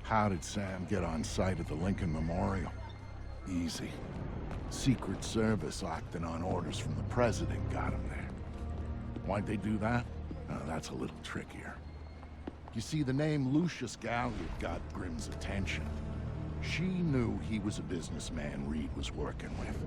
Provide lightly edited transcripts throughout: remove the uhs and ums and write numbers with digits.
How did Sam get on site at the Lincoln Memorial? Easy. Secret Service acting on orders from the President got him there. Why'd they do that? That's a little trickier. You see, the name Lucius Galliard got Grimm's attention. She knew he was a businessman Reed was working with.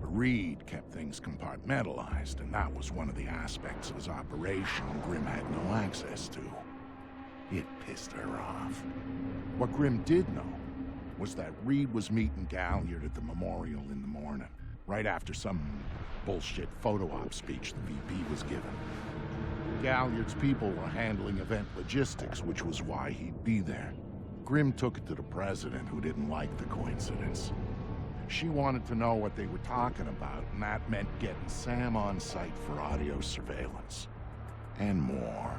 But Reed kept things compartmentalized, and that was one of the aspects of his operation Grimm had no access to. It pissed her off. What Grimm did know was that Reed was meeting Galliard at the memorial in the morning, right after some bullshit photo op speech the VP was giving. Galliard's people were handling event logistics, which was why he'd be there. Grimm took it to the President, who didn't like the coincidence. She wanted to know what they were talking about, and that meant getting Sam on site for audio surveillance. And more,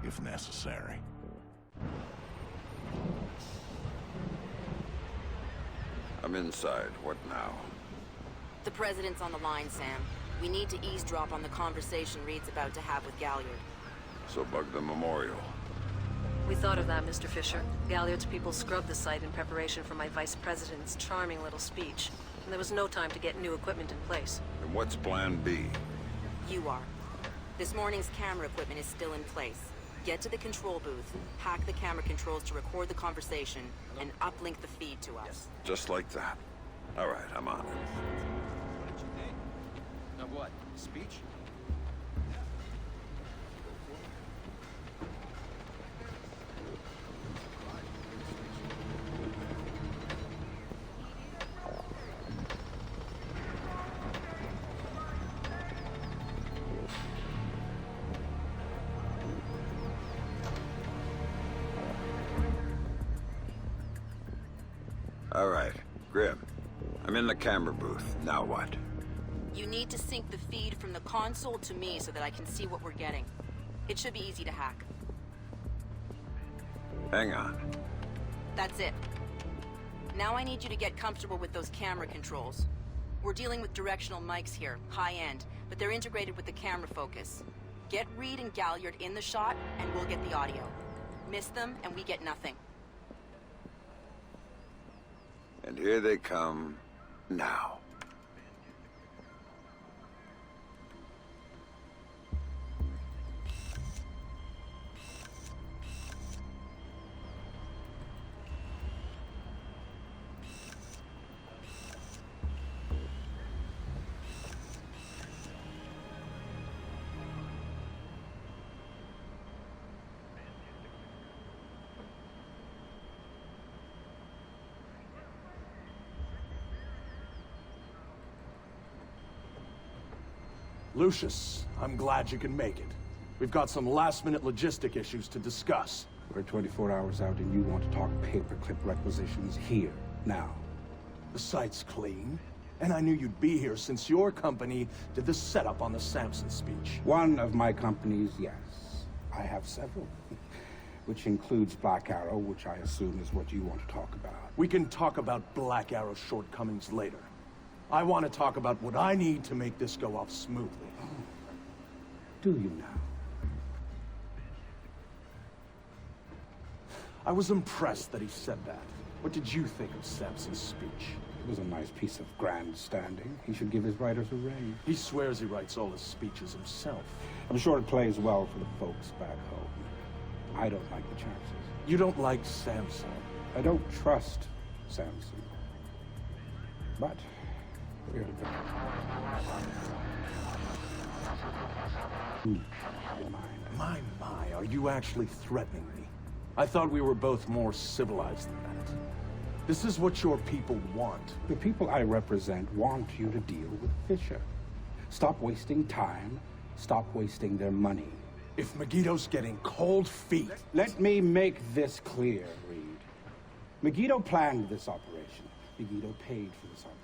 if necessary. I'm inside. What now? The President's on the line, Sam. We need to eavesdrop on the conversation Reed's about to have with Galliard. So bug the memorial. We thought of that, Mr. Fisher. Galliard's people scrubbed the site in preparation for my Vice President's charming little speech. And there was no time to get new equipment in place. And what's plan B? You are. This morning's camera equipment is still in place. Get to the control booth, hack the camera controls to record the conversation, and uplink the feed to us. Just like that. All right, I'm on it. What did you think? Of what? Speech? All right, Grimm. I'm in the camera booth. Now what? You need to sync the feed from the console to me so that I can see what we're getting. It should be easy to hack. Hang on. That's it. Now I need you to get comfortable with those camera controls. We're dealing with directional mics here, high-end, but they're integrated with the camera focus. Get Reed and Galliard in the shot, and we'll get the audio. Miss them, and we get nothing. And here they come now. Lucius, I'm glad you can make it. We've got some last-minute logistic issues to discuss. We're 24 hours out and you want to talk paperclip requisitions here, now. The site's clean, and I knew you'd be here since your company did the setup on the Samson speech. One of my companies, yes. I have several. Which includes Black Arrow, which I assume is what you want to talk about. We can talk about Black Arrow's shortcomings later. I want to talk about what I need to make this go off smoothly. Oh. Do you now? I was impressed that he said that. What did you think of Samson's speech? It was a nice piece of grandstanding. He should give his writers a raise. He swears he writes all his speeches himself. I'm sure it plays well for the folks back home. I don't like the chances. You don't like Samson? I don't trust Samson. But we're to go. My, are you actually threatening me? I thought we were both more civilized than that. This is what your people want. The people I represent want you to deal with Fisher. Stop wasting time. Stop wasting their money. If Megiddo's getting cold feet... Let me make this clear, Reed. Megiddo planned this operation. Megiddo paid for this operation.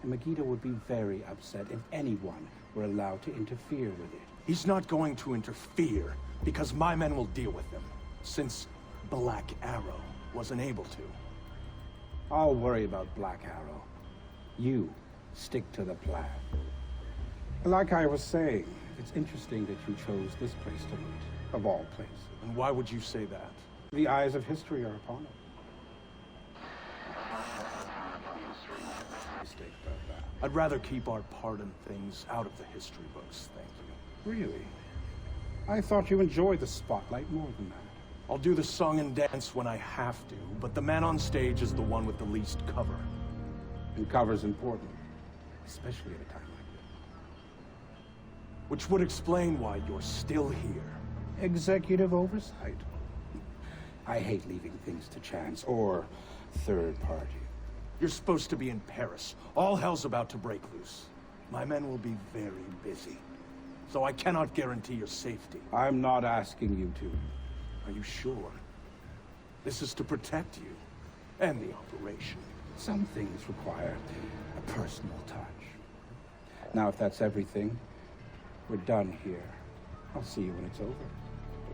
And Megiddo would be very upset if anyone were allowed to interfere with it. He's not going to interfere, because my men will deal with him, since Black Arrow wasn't able to. I'll worry about Black Arrow. You stick to the plan. Like I was saying, it's interesting that you chose this place to meet, of all places. And why would you say that? The eyes of history are upon it. I'd rather keep our part in things out of the history books, thank you. Really? I thought you enjoyed the spotlight more than that. I'll do the song and dance when I have to, but the man on stage is the one with the least cover. And cover's important, especially at a time like this. Which would explain why you're still here. Executive oversight. I hate leaving things to chance or third party. You're supposed to be in Paris. All hell's about to break loose. My men will be very busy, so I cannot guarantee your safety. I'm not asking you to. Are you sure? This is to protect you and the operation. Some things require a personal touch. Now, if that's everything, we're done here. I'll see you when it's over.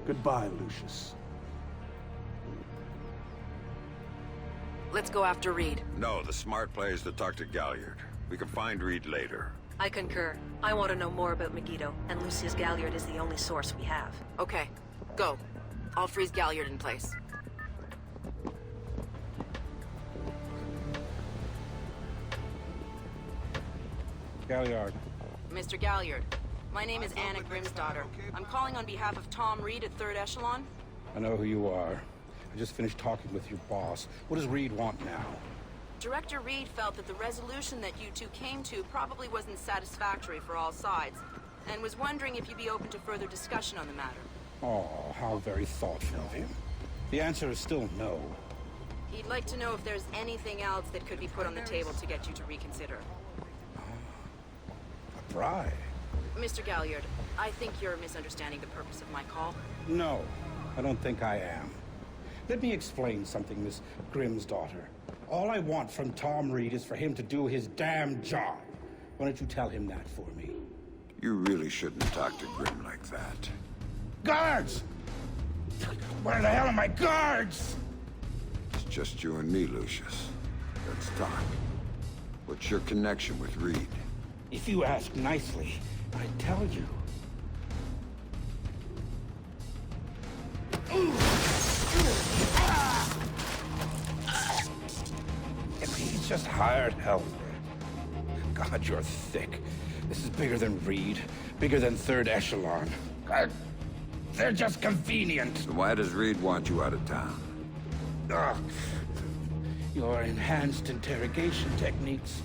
Goodbye, Lucius. Let's go after Reed. No, the smart play is to talk to Galliard. We can find Reed later. I concur. I want to know more about Megiddo, and Lucius Galliard is the only source we have. Okay, go. I'll freeze Galliard in place. Galliard. Mr. Galliard, my name is Anna Grimm's daughter. I'm calling on behalf of Tom Reed at 3rd Echelon. I know who you are. I just finished talking with your boss. What does Reed want now? Director Reed felt that the resolution that you two came to probably wasn't satisfactory for all sides, and was wondering if you'd be open to further discussion on the matter. Oh, how very thoughtful of him. The answer is still no. He'd like to know if there's anything else that could be put on the table to get you to reconsider. A bribe? Mr. Galliard, I think you're misunderstanding the purpose of my call. No, I don't think I am. Let me explain something, Miss Grimm's daughter. All I want from Tom Reed is for him to do his damn job. Why don't you tell him that for me? You really shouldn't talk to Grimm like that. Guards! Where the hell are my guards? It's just you and me, Lucius. Let's talk. What's your connection with Reed? If you ask nicely, I'd tell you. He's just hired help. God, you're thick. This is bigger than Reed, bigger than 3rd Echelon. God, they're just convenient. So why does Reed want you out of town? Ugh. Your enhanced interrogation techniques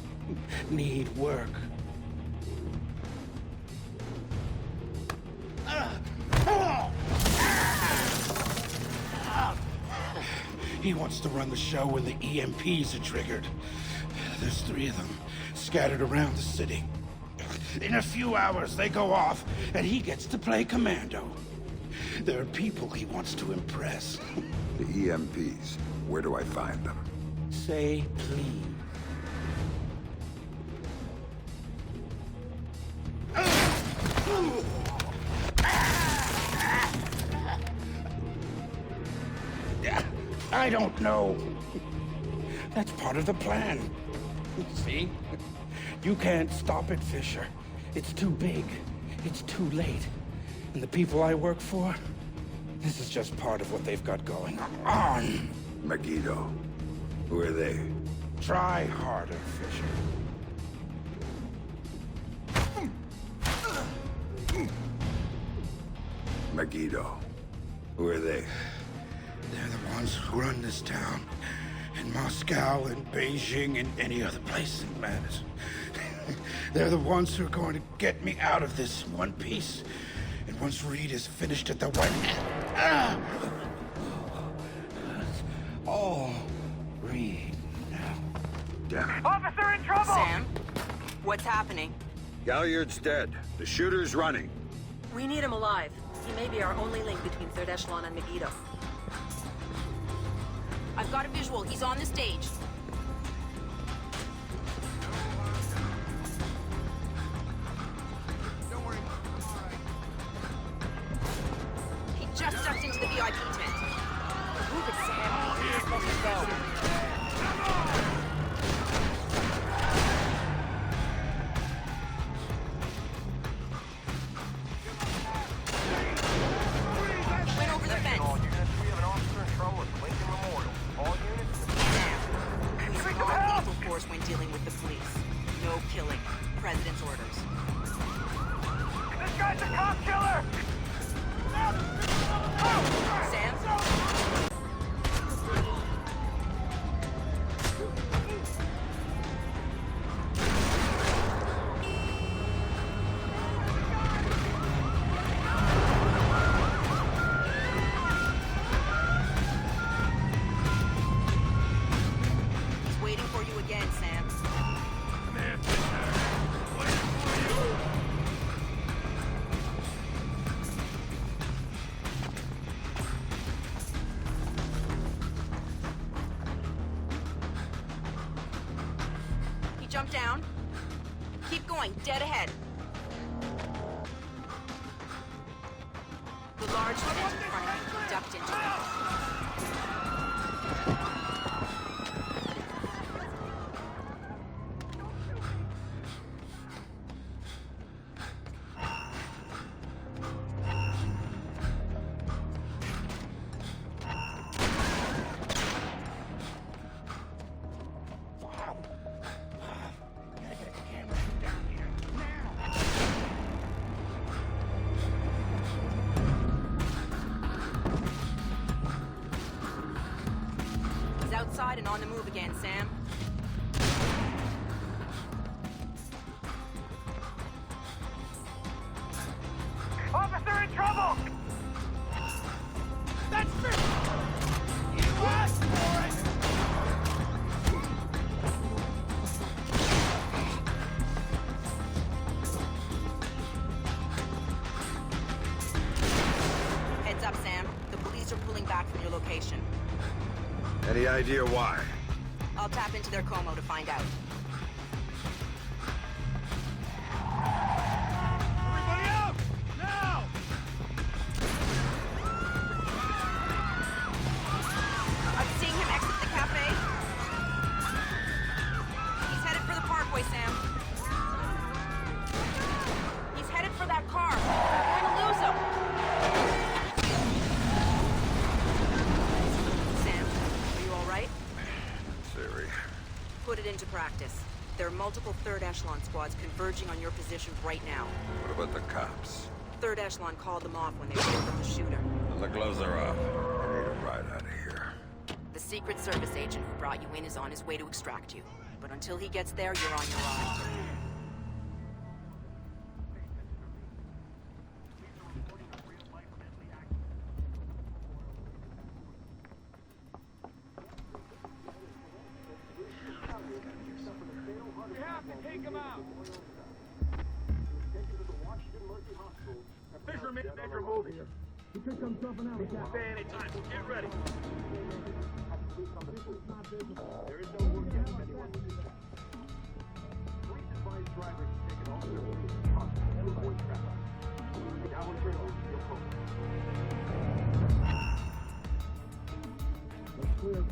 need work. He wants to run the show when the EMPs are triggered. There's 3 of them scattered around the city. In a few hours, they go off, and he gets to play commando. There are people he wants to impress. The EMPs. Where do I find them? Say please. I don't know. That's part of the plan. See? You can't stop it, Fisher. It's too big. It's too late. And the people I work for, this is just part of what they've got going on. Megiddo. Who are they? Try harder, Fisher. Megiddo. Who are they? They're the ones who run this town. In Moscow and Beijing and any other place that matters. They're the ones who are going to get me out of this one piece. And once Reed is finished at the White... It's all Reed now. Damn it. Officer in trouble! Sam? What's happening? Galliard's dead. The shooter's running. We need him alive. He may be our only link between 3rd Echelon and Megiddo. I've got a visual. He's on the stage. He just stepped into the VIP tent. Move it, Sam. You're supposed to go. Went over the fence. All units, we have an officer in trouble at Lincoln Memorial. All units... We saw a lethal force when dealing with the police. No killing. Jump down. Keep going, dead ahead. The large vent in front of you, ducked into it. He's outside and on the move again, Sam. Officer in trouble! That's Fisher! You asked for it! Heads up, Sam. The police are pulling back from your location. Any idea why? I'll tap into their Como to find out. Everybody out! Now! I'm seeing him exit the cafe. He's headed for the parkway, Sam. He's headed for that car. We're going to lose him. Sam, are you all right? Siri. Put it into practice. There are multiple third echelon squads converging on your position right now. What about the cops? Third echelon called them off when they rolled up the shooter. And the gloves are off. I need a ride out of here. The Secret Service agent who brought you in is on his way to extract you. But until he gets there, you're on your own. We have to take him out! Fisher made a major move here. He could come something else. He can stay anytime, so get ready. There is no work yet if anyone will do that. Police advise drivers to take it off their police and avoid traffic. Now we're clear. You're close. Let's clear.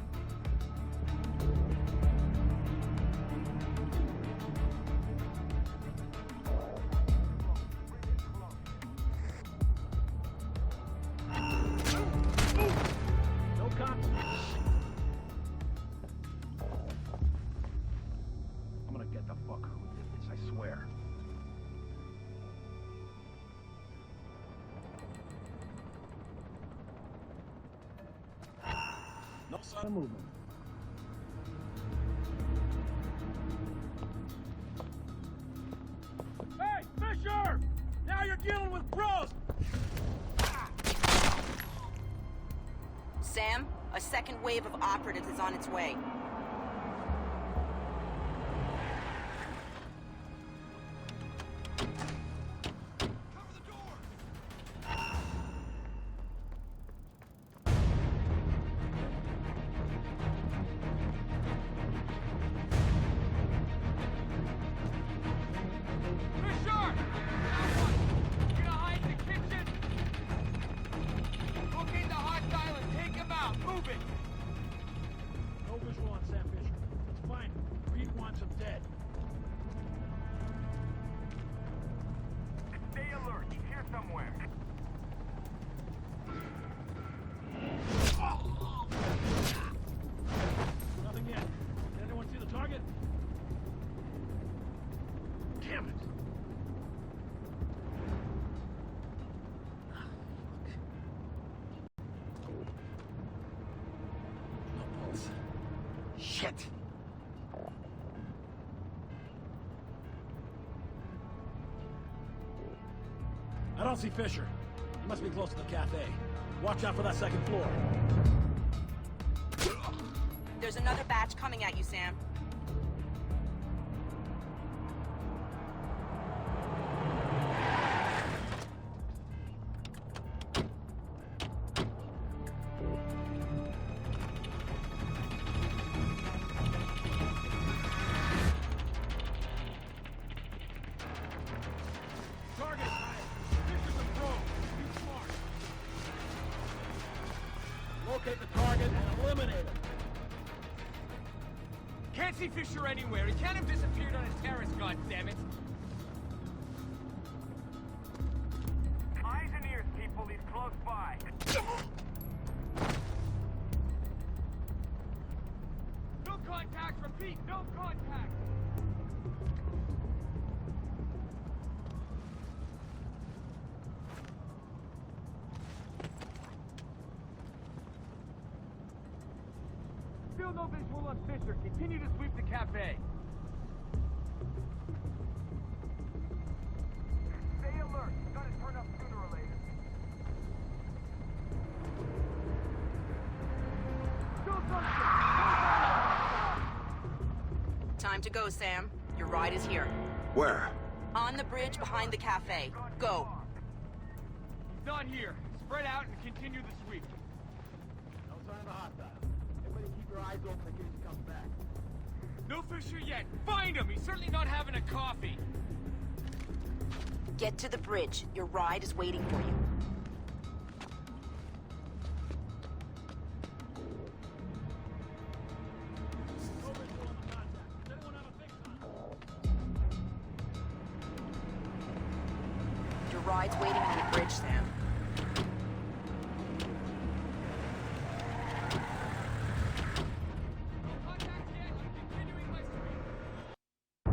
No cops. I'm gonna get the fucker who did this, I swear. No sign of movement. Hey, Fisher! Now you're dealing with pros! Sam, a second wave of operatives is on its way. Fisher! You gonna hide in the kitchen? Locate the hostile and take him out. Move it! No visual on Sam Fisher. It's fine. Reed wants him dead. Stay alert. He's here somewhere. Nothing yet. Did anyone see the target? Damn it! No pulse. Shit! I don't see Fisher. He must be close to the cafe. Watch out for that second floor. There's another batch coming at you, Sam. Can't see Fisher anywhere. He can't have disappeared on his terrace, goddammit. Eyes and ears, people. He's close by. No contact, repeat, no contact! Still no visual on Fisher. Continue to sweep the cafe. Stay alert. He's gonna turn up sooner or later. Still something! Time to go, Sam. Your ride is here. Where? On the bridge behind the cafe. Go. He's not here. Spread out and continue the sweep. No sign of the hostile. Everybody keep your eyes open in case he comes back. No Fisher yet. Find him. He's certainly not having a coffee. Get to the bridge. Your ride is waiting for you. No visual on the contact. Does anyone have a fix on him? Your ride's waiting on the bridge, Sam.